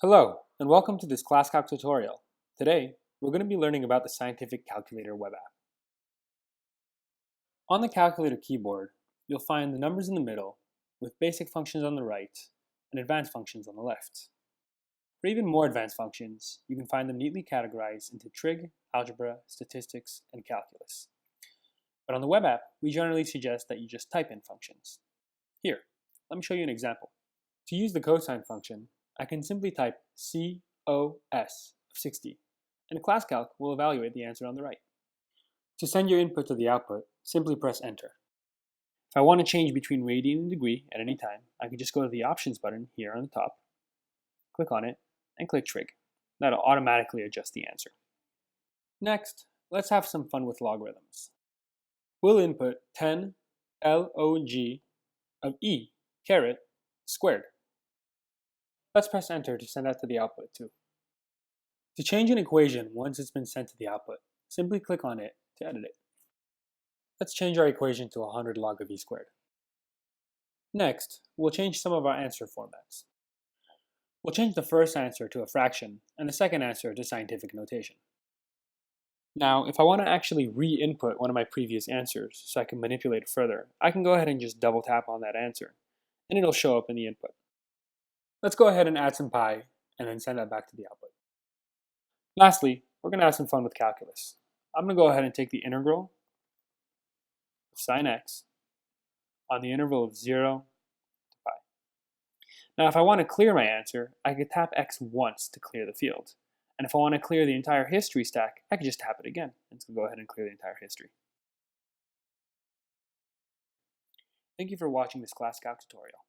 Hello, and welcome to this ClassClac tutorial. Today, we're going to be learning about the Scientific Calculator web app. On the calculator keyboard, you'll find the numbers in the middle, with basic functions on the right and advanced functions on the left. For even more advanced functions, you can find them neatly categorized into trig, algebra, statistics, and calculus. But on the web app, we generally suggest that you just type in functions. Here, let me show you an example. To use the cosine function, I can simply type COS of 60, and ClassClac will evaluate the answer on the right. To send your input to the output, simply press Enter. If I want to change between radian and degree at any time, I can just go to the Options button here on the top, click on it, and click Trig. That'll automatically adjust the answer. Next, let's have some fun with logarithms. We'll input 10 log of e caret squared. Let's press Enter to send that to the output too. To change an equation once it's been sent to the output, simply click on it to edit it. Let's change our equation to 100 log of e squared. Next, we'll change some of our answer formats. We'll change the first answer to a fraction and the second answer to scientific notation. Now, if I want to actually re-input one of my previous answers so I can manipulate it further, I can go ahead and just double tap on that answer, and it'll show up in the input. Let's go ahead and add some pi and then send that back to the output. Lastly, we're going to have some fun with calculus. I'm going to go ahead and take the integral of sine x on the interval of 0 to pi. Now if I want to clear my answer, I could tap x once to clear the field. And if I want to clear the entire history stack, I could just tap it again and go ahead and clear the entire history. Thank you for watching this ClassClac tutorial.